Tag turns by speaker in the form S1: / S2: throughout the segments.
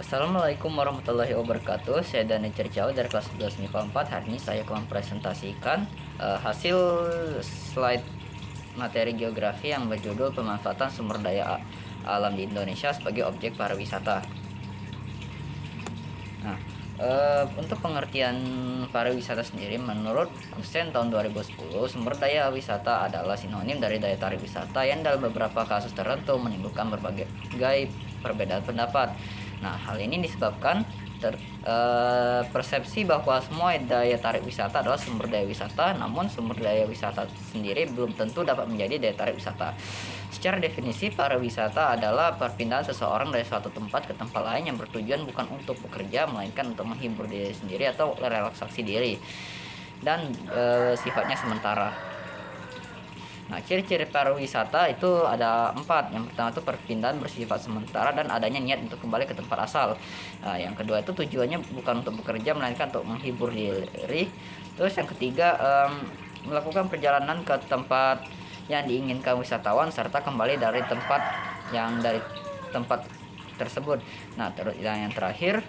S1: Assalamualaikum warahmatullahi wabarakatuh. Saya Dani Cercau dari kelas 11 MIPA 4. Hari ini saya akan mempresentasikan hasil slide materi geografi yang berjudul pemanfaatan sumber daya alam di Indonesia sebagai objek pariwisata. Nah, untuk pengertian pariwisata sendiri, menurut Kusen tahun 2010, sumber daya wisata adalah sinonim dari daya tarik wisata yang dalam beberapa kasus tertentu menimbulkan berbagai perbedaan pendapat. Nah, hal ini disebabkan persepsi bahwa semua daya tarik wisata adalah sumber daya wisata, namun sumber daya wisata sendiri belum tentu dapat menjadi daya tarik wisata. Secara definisi, pariwisata adalah perpindahan seseorang dari suatu tempat ke tempat lain yang bertujuan bukan untuk bekerja, melainkan untuk menghibur diri sendiri atau relaksasi diri, dan sifatnya sementara. Nah, ciri-ciri pariwisata itu ada 4. Yang pertama itu perpindahan bersifat sementara dan adanya niat untuk kembali ke tempat asal. Nah, yang kedua itu tujuannya bukan untuk bekerja, melainkan untuk menghibur diri. Terus yang ketiga, melakukan perjalanan ke tempat yang diinginkan wisatawan serta kembali dari tempat tersebut. Nah, terus yang terakhir,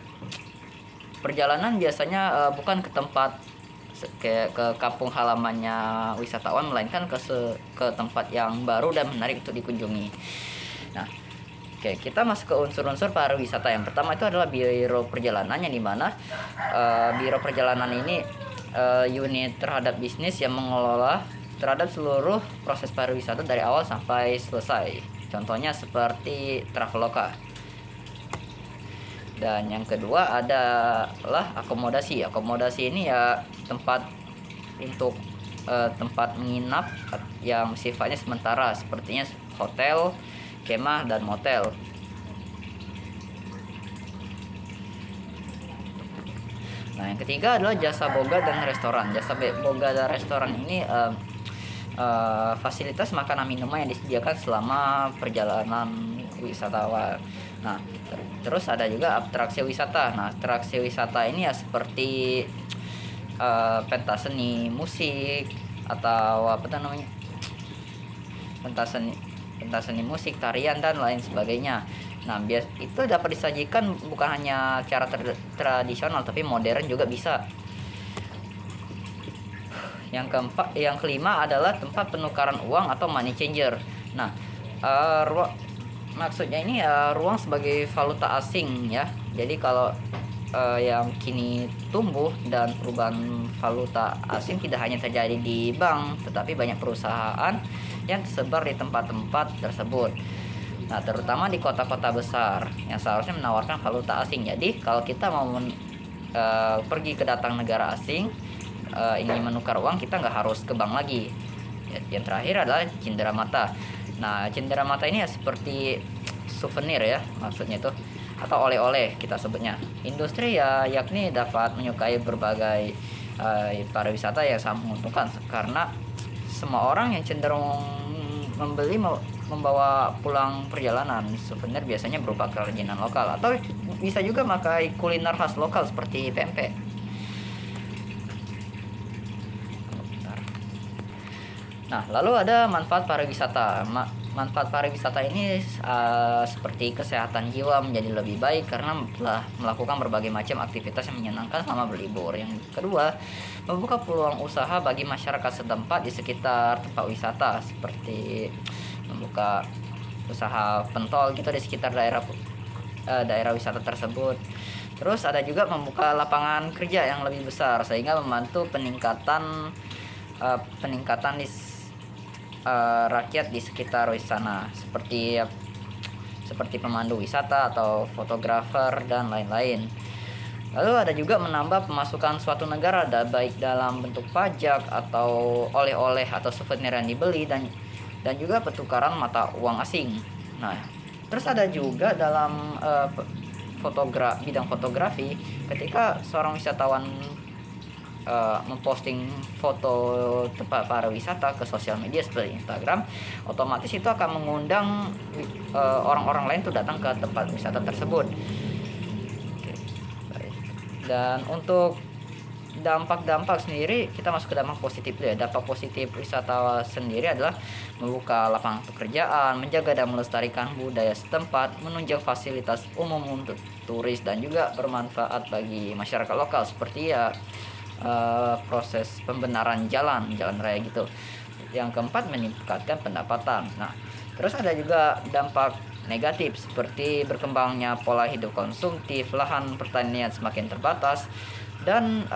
S1: perjalanan biasanya bukan ke ke kampung halamannya wisatawan, melainkan ke tempat yang baru dan menarik untuk dikunjungi. Nah, oke, kita masuk ke unsur-unsur pariwisata. Yang pertama itu adalah biro perjalanan, yang dimana biro perjalanan ini unit terhadap bisnis yang mengelola terhadap seluruh proses pariwisata dari awal sampai selesai. Contohnya seperti Traveloka. Dan yang kedua adalah akomodasi. Akomodasi ini ya tempat untuk tempat menginap yang sifatnya sementara, sepertinya hotel, kemah, dan motel. Nah, yang ketiga adalah jasa boga dan restoran. Jasa boga dan restoran ini fasilitas makanan minuman yang disediakan selama perjalanan wisatawan. Nah, terus ada juga atraksi wisata. Nah, atraksi wisata ini ya seperti pentas seni musik atau pentas seni musik, tarian, dan lain sebagainya. Nah, itu dapat disajikan bukan hanya cara tradisional, tapi modern juga bisa. Yang kelima adalah tempat penukaran uang atau money changer. Nah, maksudnya ini ruang sebagai valuta asing ya. Jadi kalau yang kini tumbuh, dan perubahan valuta asing tidak hanya terjadi di bank, tetapi banyak perusahaan yang tersebar di tempat-tempat tersebut. Nah, terutama di kota-kota besar yang seharusnya menawarkan valuta asing. Jadi kalau kita mau pergi ke datang negara asing, ingin menukar uang, kita nggak harus ke bank lagi. Yang terakhir adalah cenderamata. Nah, cenderamata ini ya seperti souvenir ya, maksudnya itu, atau oleh-oleh kita sebutnya. Industri ya yakni dapat menyukai berbagai pariwisata yang sangat menguntungkan, karena semua orang yang cenderung membawa pulang perjalanan souvenir biasanya berupa kerajinan lokal, atau bisa juga pakai kuliner khas lokal seperti pempek. Nah, lalu ada manfaat pariwisata. Manfaat pariwisata ini seperti kesehatan jiwa menjadi lebih baik karena telah melakukan berbagai macam aktivitas yang menyenangkan selama berlibur. Yang kedua, membuka peluang usaha bagi masyarakat setempat di sekitar tempat wisata, seperti membuka usaha pentol gitu di sekitar daerah wisata tersebut. Terus ada juga membuka lapangan kerja yang lebih besar, sehingga membantu peningkatan rakyat di sekitar wisata, seperti pemandu wisata atau fotografer dan lain-lain. Lalu ada juga menambah pemasukan suatu negara, baik dalam bentuk pajak atau oleh-oleh atau souvenir yang dibeli, dan juga pertukaran mata uang asing. Nah, terus ada juga dalam bidang fotografi, ketika seorang wisatawan memposting foto tempat pariwisata ke sosial media seperti Instagram, otomatis itu akan mengundang orang-orang lain untuk datang ke tempat wisata tersebut. Oke, baik. Dan untuk dampak-dampak sendiri, kita masuk ke dampak positif dulu ya. Dampak positif wisata sendiri adalah membuka lapangan pekerjaan, menjaga dan melestarikan budaya setempat, menunjang fasilitas umum untuk turis, dan juga bermanfaat bagi masyarakat lokal seperti ya proses pembenaran jalan raya gitu. Yang keempat, meningkatkan pendapatan. Nah, terus ada juga dampak negatif seperti berkembangnya pola hidup konsumtif, lahan pertanian semakin terbatas, dan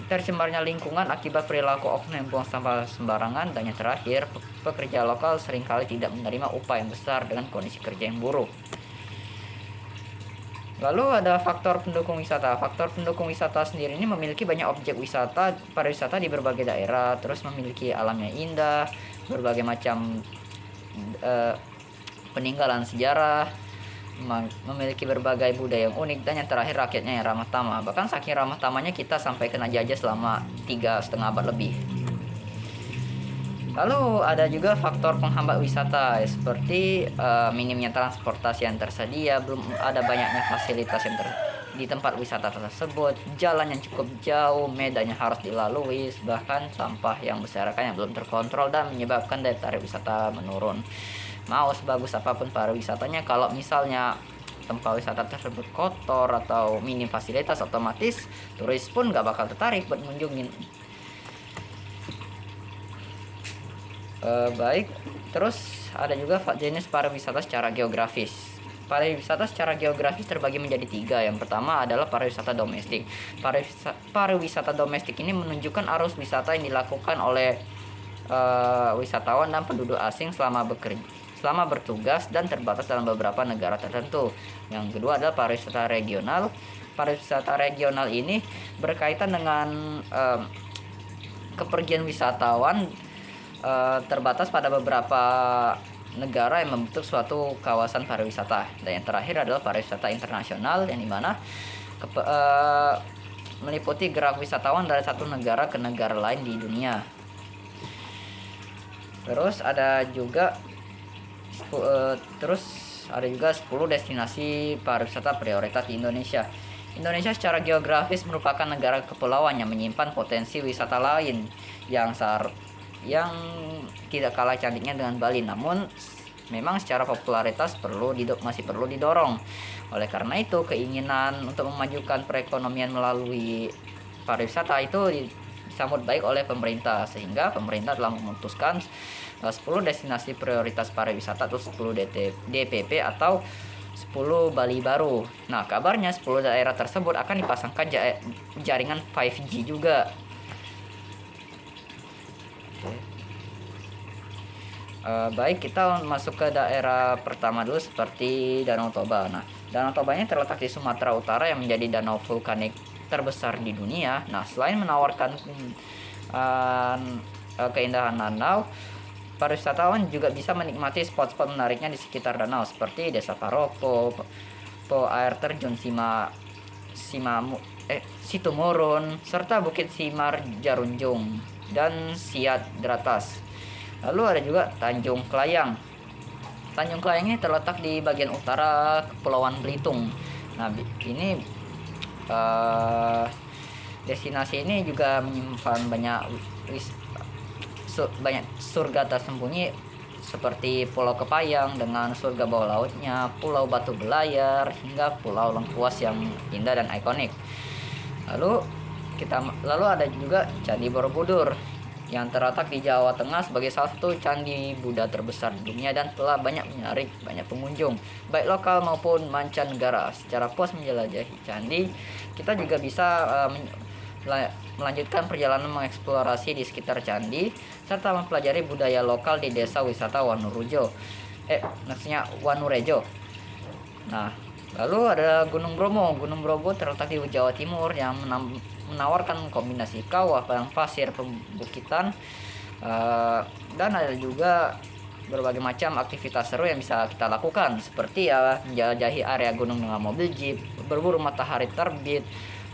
S1: tercemarnya lingkungan akibat perilaku oknum yang buang sampah sembarangan. Dan yang terakhir, pekerja lokal seringkali tidak menerima upah yang besar dengan kondisi kerja yang buruk. Lalu ada faktor pendukung wisata. Faktor pendukung wisata sendiri ini memiliki banyak objek wisata pariwisata di berbagai daerah, terus memiliki alamnya indah, berbagai macam peninggalan sejarah, memiliki berbagai budaya yang unik, dan yang terakhir rakyatnya yang ramah tamah. Bahkan saking ramah tamahnya kita sampai kena jajah selama 3,5 abad lebih. Lalu ada juga faktor penghambat wisata seperti minimnya transportasi yang tersedia, belum ada banyaknya fasilitas yang di tempat wisata tersebut, jalan yang cukup jauh, medannya harus dilalui, bahkan sampah yang berserakan yang belum terkontrol dan menyebabkan daya tarik wisata menurun. Mau sebagus apapun pariwisatanya, kalau misalnya tempat wisata tersebut kotor atau minim fasilitas, otomatis turis pun gak bakal tertarik buat mengunjungin. Baik, terus ada juga jenis pariwisata secara geografis. Pariwisata secara geografis terbagi menjadi 3. Yang pertama adalah pariwisata domestik. Pariwisata domestik ini menunjukkan arus wisata yang dilakukan oleh wisatawan dan penduduk asing selama bertugas dan terbatas dalam beberapa negara tertentu. Yang kedua adalah pariwisata regional. Pariwisata regional ini berkaitan dengan kepergian wisatawan terbatas pada beberapa negara yang membentuk suatu kawasan pariwisata. Dan yang terakhir adalah pariwisata internasional, yang dimana meliputi gerak wisatawan dari satu negara ke negara lain di dunia. Terus ada juga 10 destinasi pariwisata prioritas di Indonesia. Indonesia secara geografis merupakan negara kepulauan yang menyimpan potensi wisata lain yang tidak kalah cantiknya dengan Bali. Namun memang secara popularitas masih perlu didorong. Oleh karena itu, keinginan untuk memajukan perekonomian melalui pariwisata itu disambut baik oleh pemerintah, sehingga pemerintah telah memutuskan 10 destinasi prioritas pariwisata atau 10 DPP atau 10 Bali baru. Nah, kabarnya 10 daerah tersebut akan dipasangkan jaringan 5G juga. Baik, kita masuk ke daerah pertama dulu, seperti Danau Toba. Nah, Danau Toba ini terletak di Sumatera Utara yang menjadi danau vulkanik terbesar di dunia. Nah, selain menawarkan keindahan danau, pariwisatawan juga bisa menikmati spot-spot menariknya di sekitar danau seperti Desa Paropo, air terjun Situmurun, serta Bukit Simar Jarunjung dan Siat Dratas. Lalu ada juga Tanjung Kelayang. Tanjung Kelayang ini terletak di bagian utara Kepulauan Belitung. Nah, ini destinasi ini juga menyimpan banyak surga tersembunyi seperti Pulau Kepayang dengan surga bawah lautnya, Pulau Batu Belayar, hingga Pulau Lengkuas yang indah dan ikonik. Lalu ada juga Candi Borobudur yang terletak di Jawa Tengah sebagai salah satu candi Buddha terbesar di dunia dan telah banyak menarik banyak pengunjung baik lokal maupun mancanegara. Secara puas menjelajahi candi, kita juga bisa melanjutkan perjalanan mengeksplorasi di sekitar candi serta mempelajari budaya lokal di desa wisata Wanurejo. Nah, lalu ada Gunung Bromo. Gunung Bromo terletak di Jawa Timur yang menawarkan kombinasi kawah, padang pasir, perbukitan, dan ada juga berbagai macam aktivitas seru yang bisa kita lakukan seperti menjelajahi area gunung dengan mobil jeep, berburu matahari terbit,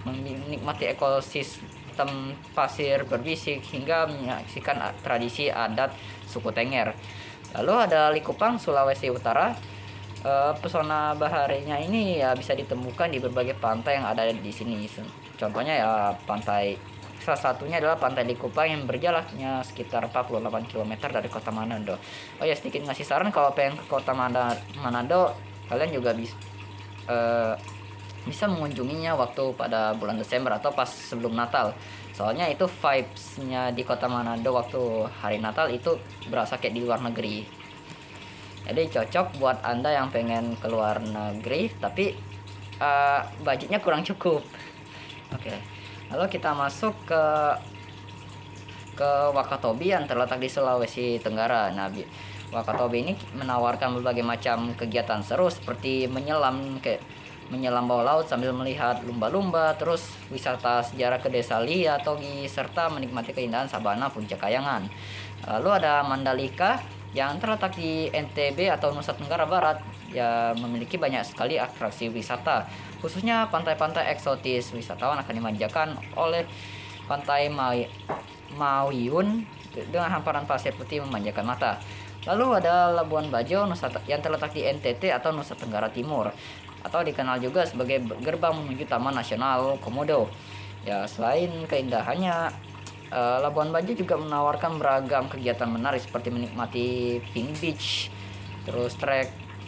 S1: menikmati ekosistem pasir berbisik, hingga menyaksikan tradisi adat suku Tengger. Lalu ada Likupang, Sulawesi Utara. Pesona baharinya ini bisa ditemukan di berbagai pantai yang ada di sini. Contohnya pantai Salah satunya adalah Pantai Likupang yang berjaraknya sekitar 48 km dari kota Manado. Oh ya, sedikit ngasih saran, kalau pengen ke kota Manado, kalian juga bisa mengunjunginya waktu pada bulan Desember atau pas sebelum Natal. Soalnya itu vibes-nya di kota Manado waktu hari Natal itu berasa kayak di luar negeri. Jadi cocok buat Anda yang pengen keluar negeri tapi budgetnya kurang cukup. Oke. Lalu kita masuk ke Wakatobi yang terletak di Sulawesi Tenggara. Nah, Wakatobi ini menawarkan berbagai macam kegiatan seru seperti menyelam bawah laut sambil melihat lumba-lumba, terus wisata sejarah ke Desa Lia Togi, serta menikmati keindahan sabana Puncak Kayangan. Lalu ada Mandalika yang terletak di NTB atau Nusa Tenggara Barat, ya memiliki banyak sekali atraksi wisata, khususnya pantai-pantai eksotis. Wisatawan akan dimanjakan oleh pantai Mauyun dengan hamparan pasir putih memanjakan mata. Lalu ada Labuan Bajo yang terletak di NTT atau Nusa Tenggara Timur, atau dikenal juga sebagai gerbang menuju Taman Nasional Komodo. Ya, selain keindahannya, Labuan Bajo juga menawarkan beragam kegiatan menarik seperti menikmati Pink Beach, terus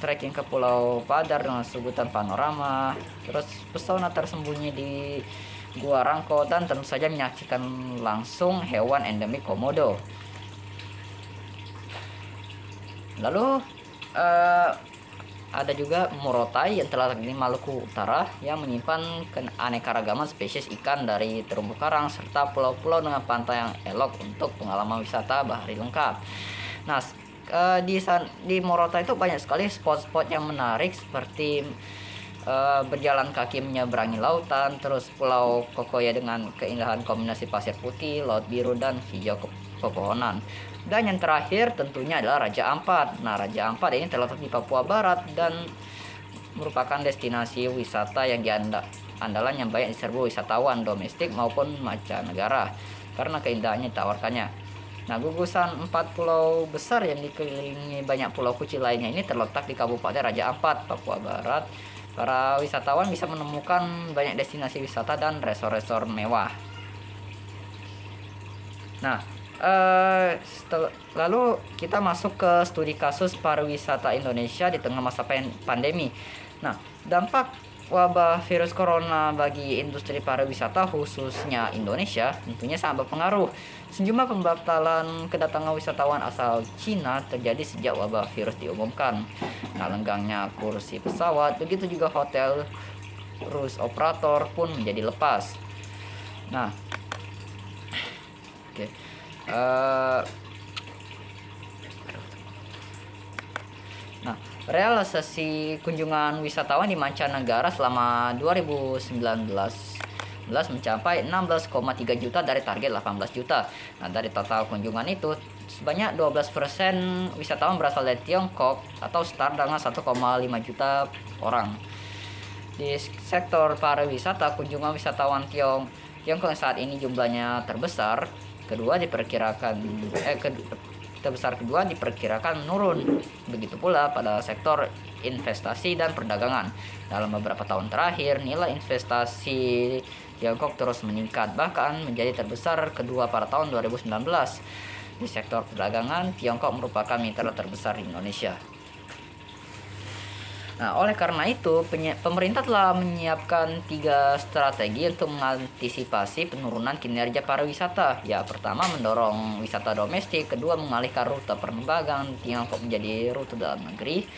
S1: trekking ke Pulau Padar dengan suguhan panorama, terus pesona tersembunyi di Gua Rangko, dan tentu saja menyaksikan langsung hewan endemik Komodo. Lalu ada juga Morotai yang terletak di Maluku Utara yang menyimpan keanekaragaman spesies ikan dari terumbu karang serta pulau-pulau dengan pantai yang elok untuk pengalaman wisata bahari lengkap. Nah, di Morotai itu banyak sekali spot-spot yang menarik seperti berjalan kaki menyeberangi lautan, terus Pulau Kokoya dengan keindahan kombinasi pasir putih, laut biru, dan hijau pepohonan. Dan yang terakhir tentunya adalah Raja Ampat. Nah, Raja Ampat ini terletak di Papua Barat dan merupakan destinasi wisata yang andalan yang banyak diserbu wisatawan domestik maupun mancanegara karena keindahannya ditawarkannya. Nah, gugusan 4 pulau besar yang dikelilingi banyak pulau kecil lainnya ini terletak di Kabupaten Raja Ampat, Papua Barat. Para wisatawan bisa menemukan banyak destinasi wisata dan resor-resor mewah. Nah, lalu kita masuk ke studi kasus pariwisata Indonesia di tengah masa pandemi. Nah, dampak wabah virus corona bagi industri pariwisata khususnya Indonesia tentunya sangat berpengaruh. Sejumlah pembatalan kedatangan wisatawan asal Cina terjadi sejak wabah virus diumumkan. Nah, lenggangnya kursi pesawat, begitu juga hotel, rus operator pun menjadi lepas. Nah, oke. Nah, realisasi kunjungan wisatawan di mancanegara selama 2019 mencapai 16,3 juta dari target 18 juta. Nah, dari total kunjungan itu sebanyak 12% wisatawan berasal dari Tiongkok atau setara dengan 1,5 juta orang. Di sektor pariwisata, kunjungan wisatawan Tiongkok saat ini jumlahnya terbesar. Terbesar kedua diperkirakan menurun. Begitu pula pada sektor investasi dan perdagangan. Dalam beberapa tahun terakhir, nilai investasi Tiongkok terus meningkat, bahkan menjadi terbesar kedua pada tahun 2019. Di sektor perdagangan, Tiongkok merupakan mitra terbesar di Indonesia. Nah, oleh karena itu, pemerintah telah menyiapkan 3 strategi untuk mengantisipasi penurunan kinerja pariwisata. Ya, pertama mendorong wisata domestik, kedua mengalihkan rute penerbangan Tiongkok menjadi rute dalam negeri,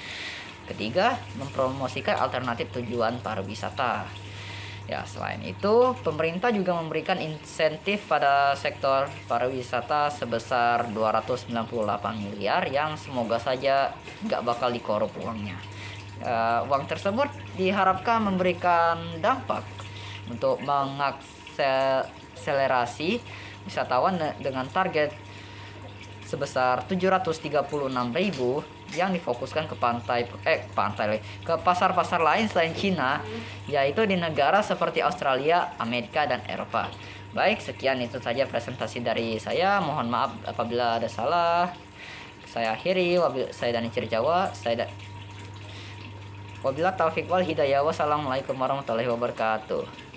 S1: ketiga mempromosikan alternatif tujuan pariwisata. Ya, selain itu, pemerintah juga memberikan insentif pada sektor pariwisata sebesar 298 miliar yang semoga saja nggak bakal dikorup uangnya. Uang tersebut diharapkan memberikan dampak untuk mengakselerasi wisatawan dengan target sebesar 736.000 yang difokuskan ke ke pasar-pasar lain selain Cina, yaitu di negara seperti Australia, Amerika, dan Eropa. Baik, sekian itu saja presentasi dari saya. Mohon maaf apabila ada salah. Saya akhiri. Saya Dani Cirjawa. Wabillahi taufiq wal hidayah. Wassalamualaikum warahmatullahi wabarakatuh.